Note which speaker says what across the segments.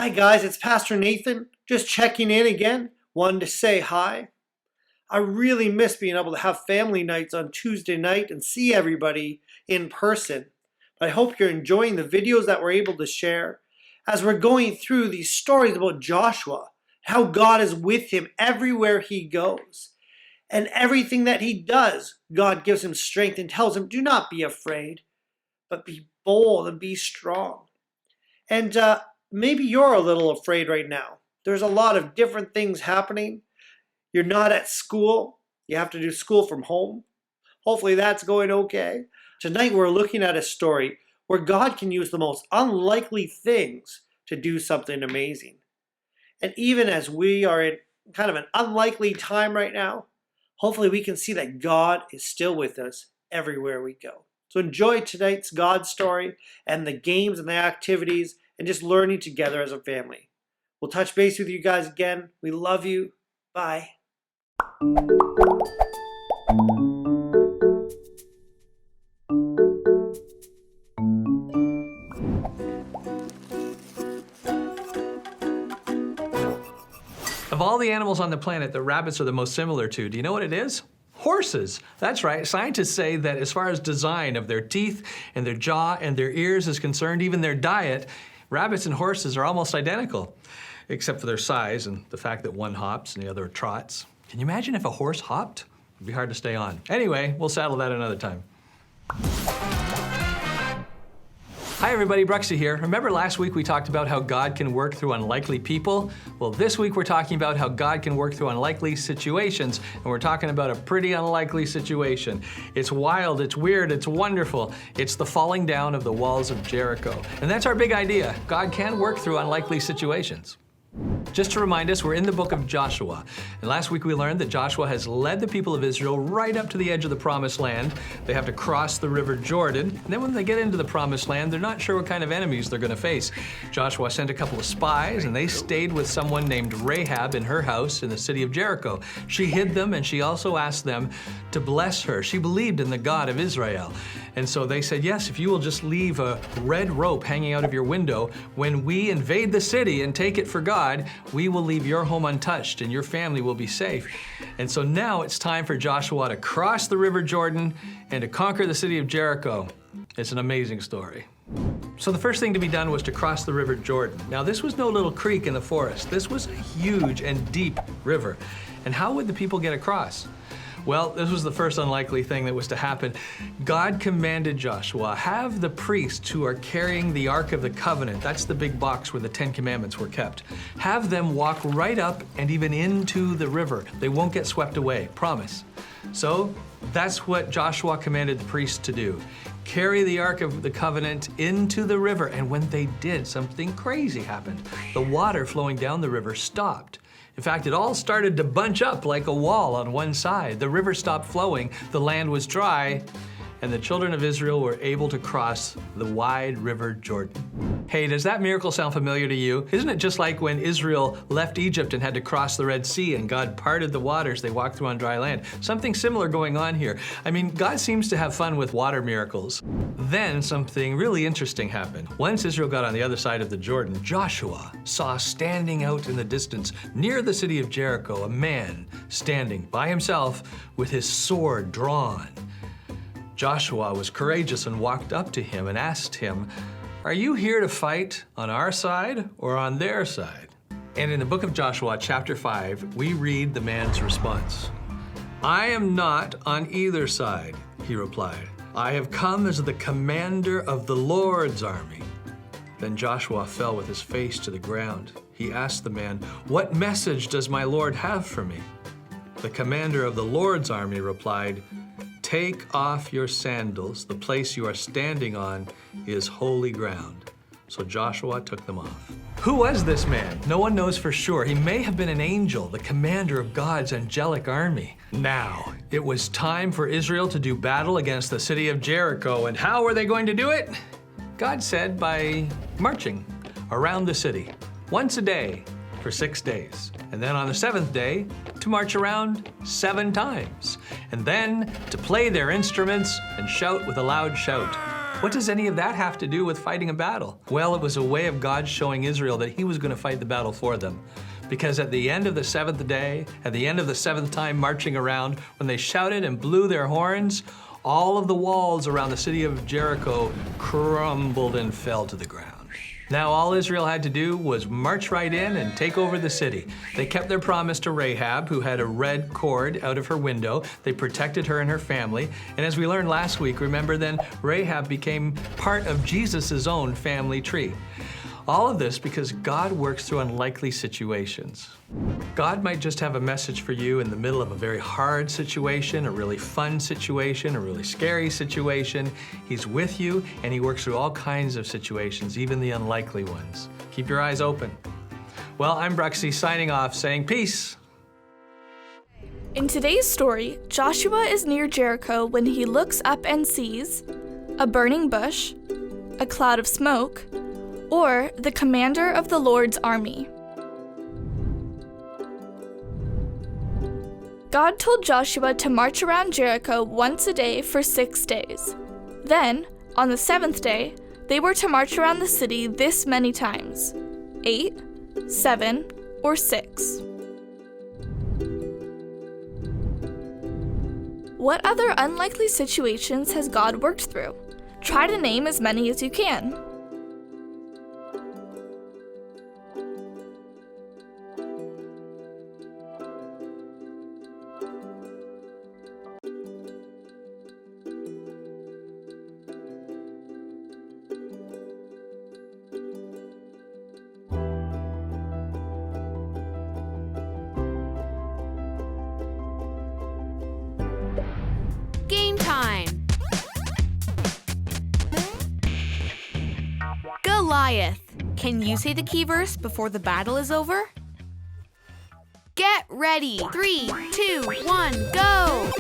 Speaker 1: Hi guys, it's Pastor Nathan, just checking in again. Wanted to say hi. I really miss being able to have family nights on Tuesday night and see everybody in person. I hope you're enjoying the videos that we're able to share as we're going through these stories about Joshua, how God is with him everywhere he goes. And everything that he does, God gives him strength and tells him, do not be afraid, but be bold and be strong. And maybe you're a little afraid right now. There's a lot of different things happening. You're not at school. You have to do school from home. Hopefully that's going okay. Tonight we're looking at a story where God can use the most unlikely things to do something amazing. And even as we are in kind of an unlikely time right now, hopefully we can see that God is still with us everywhere we go. So enjoy tonight's God story and the games and the activities and just learning together as a family. We'll touch base with you guys again. We love you. Bye.
Speaker 2: Of all the animals on the planet that rabbits are the most similar to, do you know what it is? Horses. That's right. Scientists say that as far as design of their teeth and their jaw and their ears is concerned, even their diet, rabbits and horses are almost identical, except for their size and the fact that one hops and the other trots. Can you imagine if a horse hopped? It'd be hard to stay on. Anyway, we'll settle that another time. Hi everybody, Bruxy here. Remember last week we talked about how God can work through unlikely people? Well, this week we're talking about how God can work through unlikely situations, and we're talking about a pretty unlikely situation. It's wild, it's weird, it's wonderful. It's the falling down of the walls of Jericho. And that's our big idea. God can work through unlikely situations. Just to remind us, we're in the book of Joshua. And last week we learned that Joshua has led the people of Israel right up to the edge of the promised land. They have to cross the river Jordan. And then when they get into the promised land, they're not sure what kind of enemies they're going to face. Joshua sent a couple of spies and they stayed with someone named Rahab in her house in the city of Jericho. She hid them and she also asked them to bless her. She believed in the God of Israel. And so they said, yes, if you will just leave a red rope hanging out of your window, when we invade the city and take it for God, we will leave your home untouched and your family will be safe. And so now it's time for Joshua to cross the river Jordan and to conquer the city of Jericho. It's an amazing story. So the first thing to be done was to cross the river Jordan. Now this was no little creek in the forest. This was a huge and deep river. And how would the people get across? Well, this was the first unlikely thing that was to happen. God commanded Joshua, have the priests who are carrying the Ark of the Covenant, that's the big box where the 10 Commandments were kept, have them walk right up and even into the river. They won't get swept away, promise. So that's what Joshua commanded the priests to do. Carry the Ark of the Covenant into the river. And when they did, something crazy happened. The water flowing down the river stopped. In fact, it all started to bunch up like a wall on one side. The river stopped flowing, the land was dry, and the children of Israel were able to cross the wide river Jordan. Hey, does that miracle sound familiar to you? Isn't it just like when Israel left Egypt and had to cross the Red Sea and God parted the waters they walked through on dry land? Something similar going on here. I mean, God seems to have fun with water miracles. Then something really interesting happened. Once Israel got on the other side of the Jordan, Joshua saw standing out in the distance near the city of Jericho a man standing by himself with his sword drawn. Joshua was courageous and walked up to him and asked him, are you here to fight on our side or on their side? And in the book of Joshua, chapter 5, we read the man's response. I am not on either side, he replied. I have come as the commander of the Lord's army. Then Joshua fell with his face to the ground. He asked the man, what message does my Lord have for me? The commander of the Lord's army replied, take off your sandals. The place you are standing on is holy ground. So Joshua took them off. Who was this man? No one knows for sure. He may have been an angel, the commander of God's angelic army. Now, it was time for Israel to do battle against the city of Jericho. And how were they going to do it? God said by marching around the city once a day for 6 days. And then on the 7th day, to march around 7 times. And then to play their instruments and shout with a loud shout. What does any of that have to do with fighting a battle? Well, it was a way of God showing Israel that he was going to fight the battle for them. Because at the end of the seventh day, at the end of the seventh time marching around, when they shouted and blew their horns, all of the walls around the city of Jericho crumbled and fell to the ground. Now all Israel had to do was march right in and take over the city. They kept their promise to Rahab, who had a red cord out of her window. They protected her and her family. And as we learned last week, remember then, Rahab became part of Jesus' own family tree. All of this because God works through unlikely situations. God might just have a message for you in the middle of a very hard situation, a really fun situation, a really scary situation. He's with you, and he works through all kinds of situations, even the unlikely ones. Keep your eyes open. Well, I'm Bruxy signing off, saying peace.
Speaker 3: In today's story, Joshua is near Jericho when he looks up and sees a burning bush, a cloud of smoke, or the commander of the Lord's army. God told Joshua to march around Jericho once a day for 6 days. Then, on the seventh day, they were to march around the city this many times: 8, 7, or 6. What other unlikely situations has God worked through? Try to name as many as you can.
Speaker 4: Game time! Goliath. Can you say the key verse before the battle is over? Get ready! 3, 2, 1, go!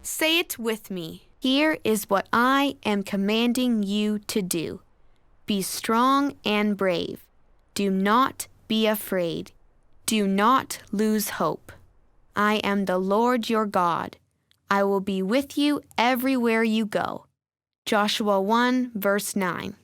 Speaker 4: Say it with me. Here is what I am commanding you to do. Be strong and brave. Do not be afraid. Do not lose hope. I am the Lord your God. I will be with you everywhere you go. Joshua 1, verse 9.